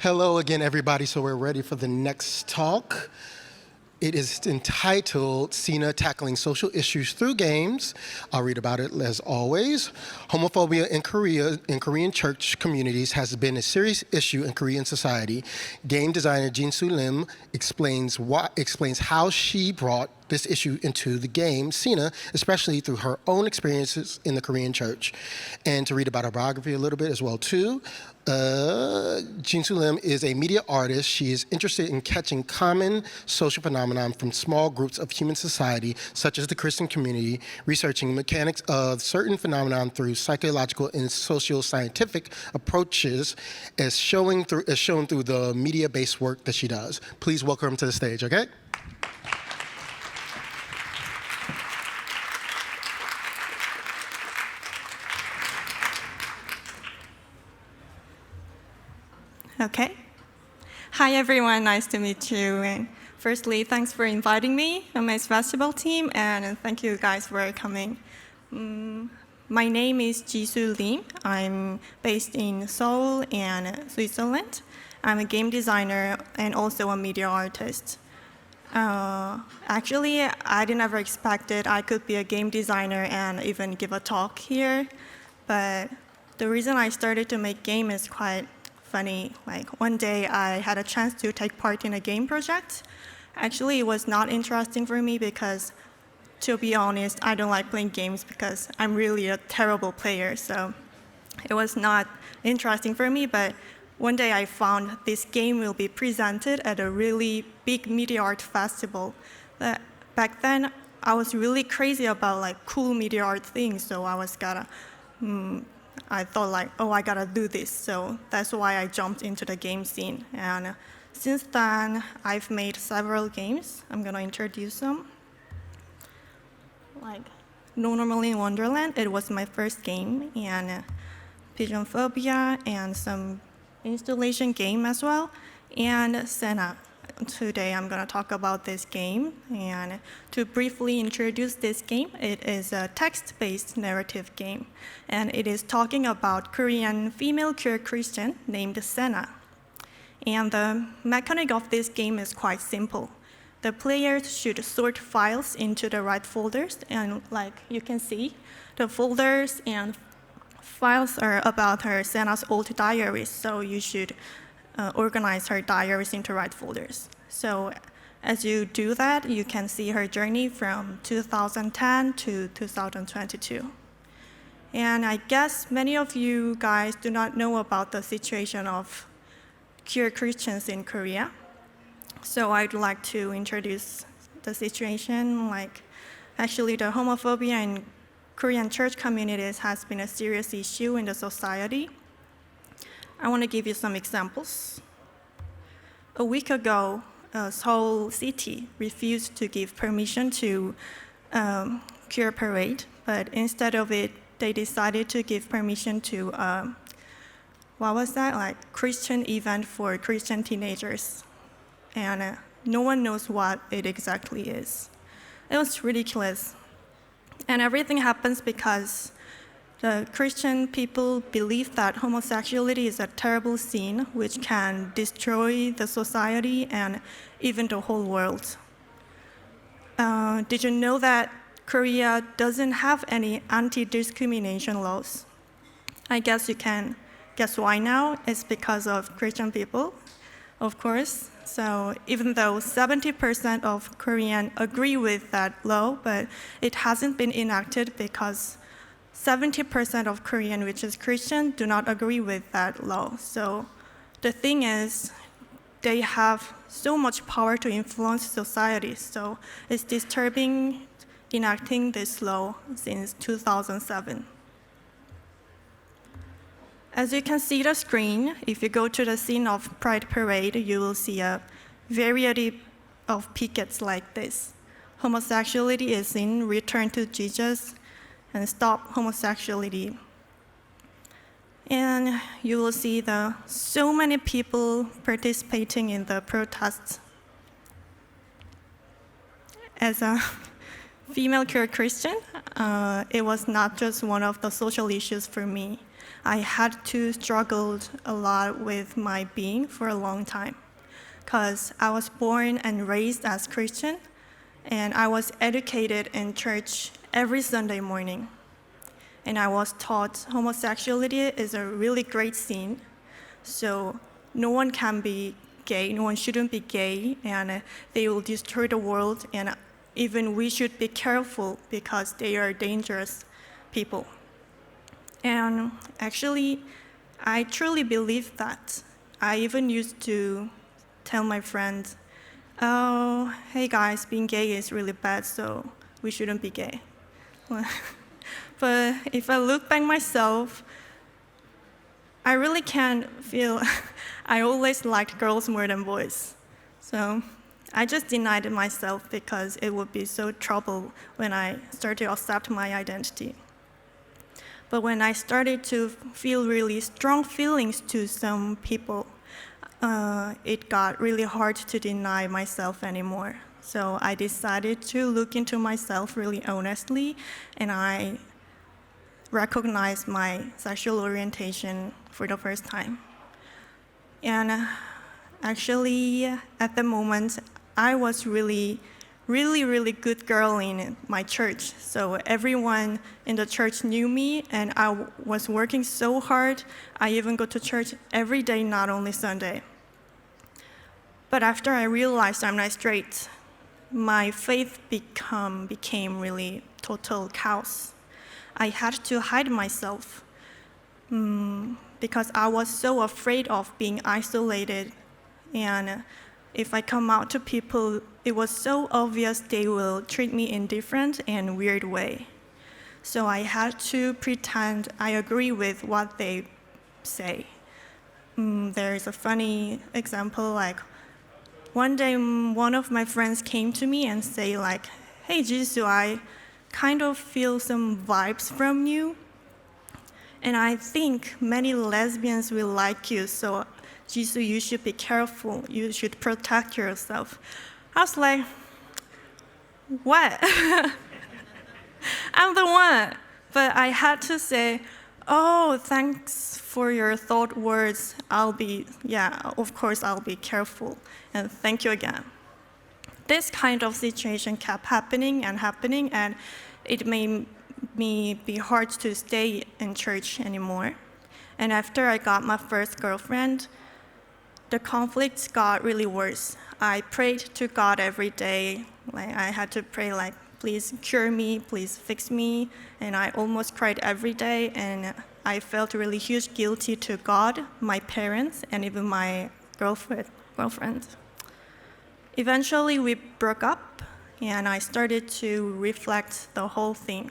Hello again, everybody. So we're ready for the next talk. It is entitled Sena Tackling Social Issues Through Games. I'll read about it as always. Homophobia in Korea, in Korean church communities, has been a serious issue in Korean society. Game designer Jisoo Lim explains how she brought this issue into the game, Sena, especially through her own experiences in the Korean church. And to read about her biography a little bit as well, too. Jisoo Lim is a media artist. She is interested in catching common social phenomenon from small groups of human society, such as the Christian community, researching mechanics of certain phenomenon through psychological and social-scientific approaches, as shown through the media-based work that she does. Please welcome her to the stage, okay? Okay. Hi, everyone. Nice to meet you. And firstly, thanks for inviting me on my basketball team, and thank you guys for coming. My name is Jisoo Lim. I'm based in Seoul and Switzerland. I'm a game designer and also a media artist. Actually, I didn't ever expect that I could be a game designer and even give a talk here. But the reason I started to make game is quite funny. Like one day I had a chance to take part in a game project. Actually, it was not interesting for me because, to be honest, I don't like playing games because I'm really a terrible player. So it was not interesting for me, but one day I found this game will be presented at a really big media art festival. Back then, I was really crazy about like cool media art things, so I thought like, oh, I gotta do this. So that's why I jumped into the game scene. And since then, I've made several games. I'm gonna introduce them. Like No Normally in Wonderland, it was my first game, and Homophobia, and some installation game as well, and Sena. Today I'm going to talk about this game, and to briefly introduce this game, it is a text-based narrative game, and it is talking about Korean female queer Christian named Sena. And the mechanic of this game is quite simple. The players should sort files into the right folders, and like you can see, the folders and files are about her Sena's old diaries, so you should organize her diaries into right folders. So as you do that, you can see her journey from 2010 to 2022. And I guess many of you guys do not know about the situation of queer Christians in Korea. So I'd like to introduce the situation. Like, actually, the homophobia in Korean church communities has been a serious issue in the society. I want to give you some examples. A week ago, Seoul City refused to give permission to queer parade, but instead of it, they decided to give permission to, what was that? Like Christian event for Christian teenagers. And no one knows what it exactly is. It was ridiculous. And everything happens because the Christian people believe that homosexuality is a terrible sin which can destroy the society and even the whole world. Did you know that Korea doesn't have any anti-discrimination laws? I guess you can guess why now. It's because of Christian people, of course. So even though 70% of Koreans agree with that law, but it hasn't been enacted because 70% of Korean, which is Christian, do not agree with that law. So the thing is, they have so much power to influence society. So it's disturbing enacting this law since 2007. As you can see the screen, if you go to the scene of Pride Parade, you will see a variety of pickets like this. Homosexuality is in, return to Jesus, and stop homosexuality. And you will see so many people participating in the protests. As a female queer Christian, it was not just one of the social issues for me. I had to struggle a lot with my being for a long time, because I was born and raised as Christian, and I was educated in church every Sunday morning. And I was taught homosexuality is a really great sin, so no one can be gay, no one shouldn't be gay, and they will destroy the world, and even we should be careful because they are dangerous people. And actually, I truly believe that. I even used to tell my friends, oh, hey guys, being gay is really bad, so we shouldn't be gay. But if I look back myself, I really can feel I always liked girls more than boys. So I just denied it myself because it would be so trouble when I started to accept my identity. But when I started to feel really strong feelings to some people, it got really hard to deny myself anymore. So I decided to look into myself really honestly, and I recognized my sexual orientation for the first time. And actually, at the moment, I was really good girl in my church. So everyone in the church knew me, and I was working so hard. I even go to church every day, not only Sunday. But after I realized I'm not straight, my faith became really total chaos. I had to hide myself because I was so afraid of being isolated. And if I come out to people, it was so obvious they will treat me in different and weird way. So I had to pretend I agree with what they say. There is a funny example, like one day one of my friends came to me and say like, hey Jisoo, I kind of feel some vibes from you. And I think many lesbians will like you, so Jisoo, you should be careful. You should protect yourself. I was like, what? I'm the one. But I had to say, oh, thanks for your thought words. Of course I'll be careful. And thank you again. This kind of situation kept happening, and it made me be hard to stay in church anymore. And after I got my first girlfriend, the conflicts got really worse. I prayed to God every day. I had to pray please cure me, please fix me. And I almost cried every day, and I felt really huge guilty to God, my parents, and even my girlfriend. Eventually, we broke up, and I started to reflect the whole thing.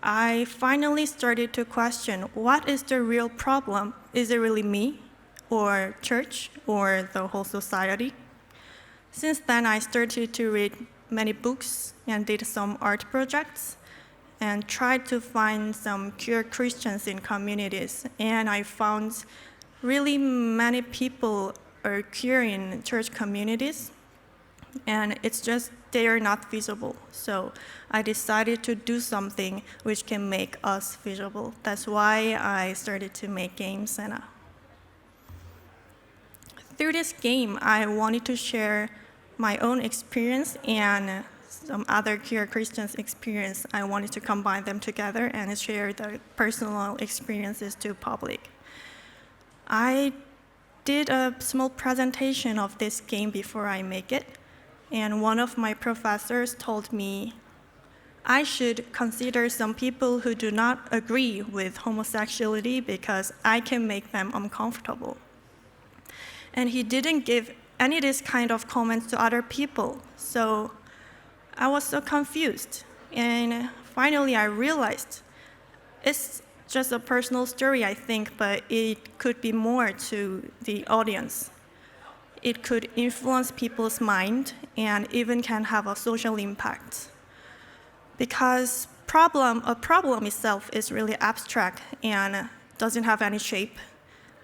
I finally started to question, what is the real problem? Is it really me, or church, or the whole society? Since then, I started to read many books and did some art projects and tried to find some queer Christians in communities. And I found really many people are queer in church communities, and it's just they are not visible. So I decided to do something which can make us visible. That's why I started to make games, Sena. Through this game, I wanted to share my own experience and some other queer Christians' experience. I wanted to combine them together and share the personal experiences to public. I did a small presentation of this game before I make it, and one of my professors told me I should consider some people who do not agree with homosexuality because I can make them uncomfortable. And he didn't give any of this kind of comments to other people, so I was so confused. And finally I realized it's just a personal story, I think, but it could be more to the audience. It could influence people's mind and even can have a social impact. Because a problem itself is really abstract and doesn't have any shape.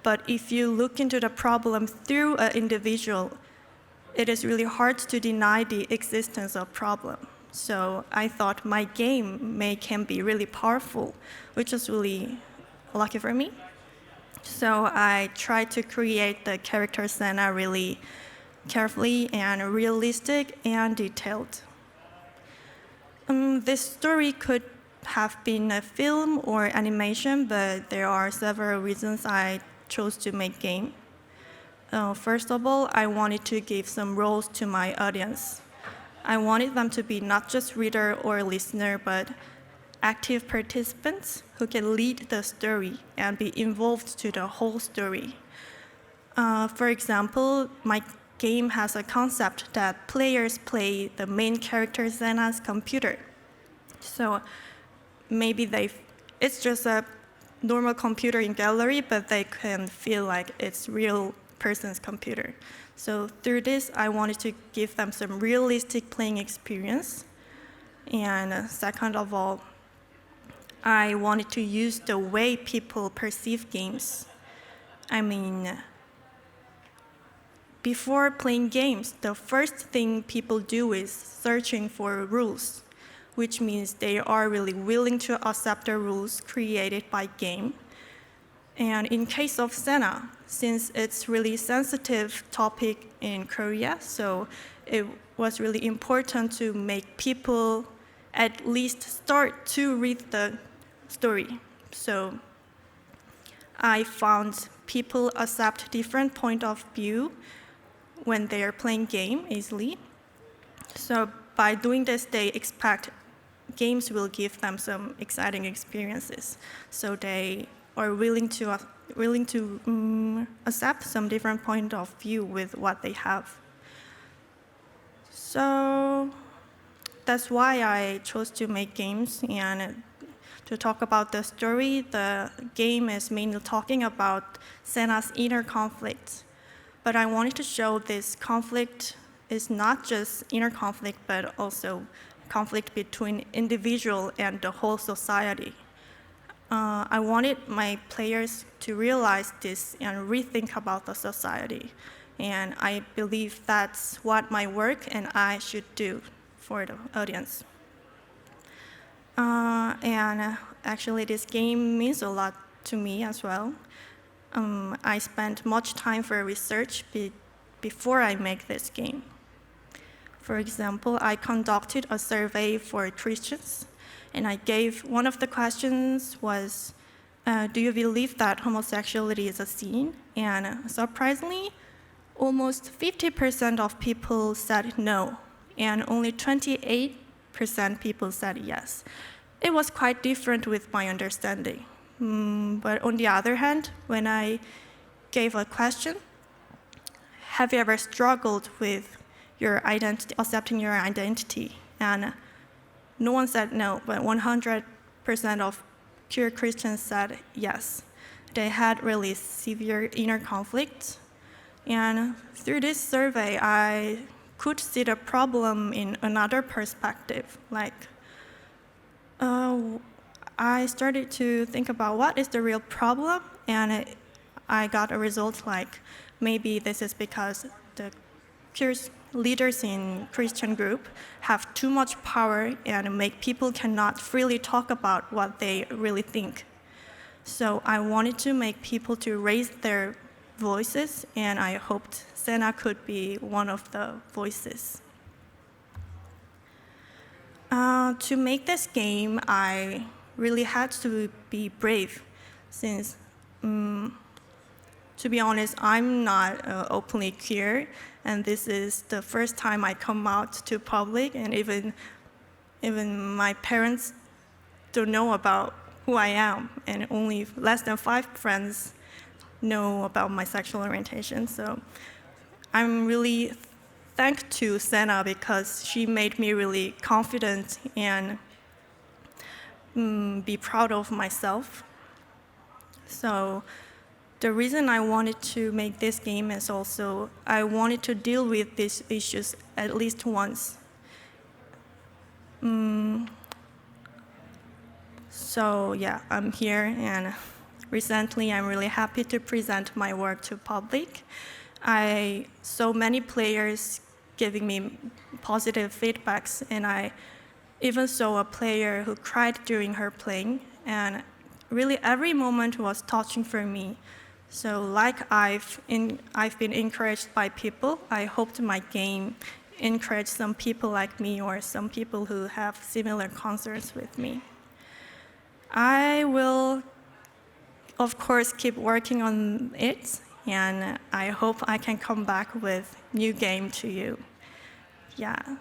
But if you look into the problem through an individual, it is really hard to deny the existence of problem. So I thought my game can be really powerful, which is really lucky for me. So I tried to create the character Sena really carefully and realistic and detailed. This story could have been a film or animation, but there are several reasons I chose to make game. First of all, I wanted to give some roles to my audience. I wanted them to be not just reader or listener, but active participants who can lead the story and be involved to the whole story. For example, my game has a concept that players play the main character Sena's computer. So maybe it's just a normal computer in gallery, but they can feel like it's real person's computer. So through this, I wanted to give them some realistic playing experience. And second of all, I wanted to use the way people perceive games. I mean, before playing games, the first thing people do is searching for rules, which means they are really willing to accept the rules created by game. And in case of Sena, since it's really sensitive topic in Korea, so it was really important to make people at least start to read the story. So I found people accept different point of view when they are playing game easily. So by doing this, they expect games will give them some exciting experiences. So they are willing to accept some different point of view with what they have. So that's why I chose to make games. And to talk about the story, the game is mainly talking about Sena's inner conflict. But I wanted to show this conflict is not just inner conflict, but also conflict between individual and the whole society. I wanted my players to realize this and rethink about the society. And I believe that's what my work and I should do for the audience. And actually, this game means a lot to me as well. I spent much time for research before I make this game. For example, I conducted a survey for Christians, and I gave one of the questions was, do you believe that homosexuality is a sin? And surprisingly, almost 50% of people said no, and only 28% people said yes. It was quite different with my understanding. But on the other hand, when I gave a question, have you ever struggled with your identity, accepting your identity? And no one said no, but 100% of pure Christians said yes. They had really severe inner conflict. And through this survey, I could see the problem in another perspective. Like, I started to think about what is the real problem, and I got a result like maybe this is because the leaders in Christian group have too much power and make people cannot freely talk about what they really think. So I wanted to make people to raise their voices, and I hoped Sena could be one of the voices. To make this game, I really had to be brave, since, to be honest, I'm not openly queer, and this is the first time I come out to public, and even my parents don't know about who I am, and only less than 5 friends know about my sexual orientation. So I'm really thankful to Sena because she made me really confident and be proud of myself. So the reason I wanted to make this game is also I wanted to deal with these issues at least once. So yeah, I'm here, and recently I'm really happy to present my work to public. I saw many players giving me positive feedbacks, and I even saw a player who cried during her playing, and really every moment was touching for me. So like I've been encouraged by people, I hoped my game encouraged some people like me or some people who have similar concerns with me. I will, of course, keep working on it, and I hope I can come back with new game to you. Yeah.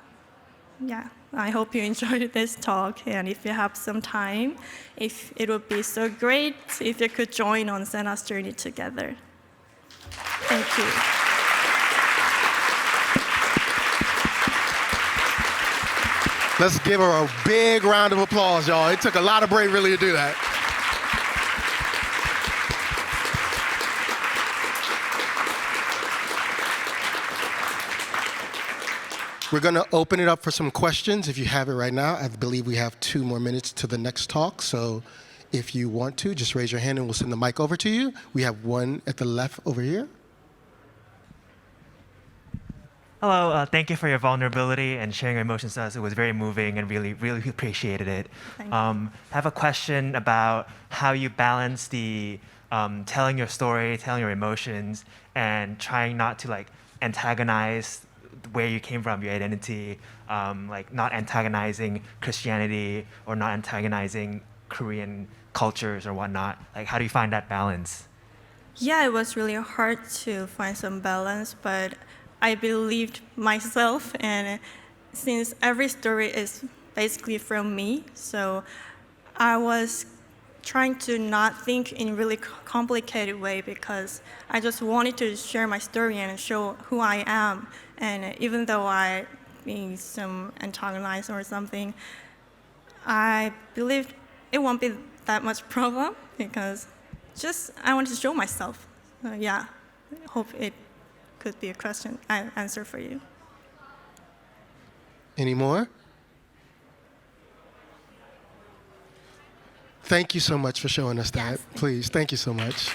I hope you enjoyed this talk, and if you have some time, if it would be so great if you could join on Sena's journey together. Thank you. Let's give her a big round of applause, y'all. It took a lot of bravery to do that. We're going to open it up for some questions if you have it right now. I believe we have 2 more minutes to the next talk. So if you want to, just raise your hand and we'll send the mic over to you. We have one at the left over here. Hello, thank you for your vulnerability and sharing your emotions to us. It was very moving and really appreciated it. Thank you. I have a question about how you balance the telling your story, telling your emotions, and trying not to like antagonize where you came from, your identity, like not antagonizing Christianity or not antagonizing Korean cultures or whatnot. Like, how do you find that balance? Yeah, it was really hard to find some balance, but I believed myself, and since every story is basically from me, so I was trying to not think in a really complicated way because I just wanted to share my story and show who I am. And even though I being some antagonized or something, I believed it won't be that much problem because just I want to show myself. Yeah, hope it could be a question, answer for you. Any more? Thank you so much for showing us that. Yes. Please, thank you so much.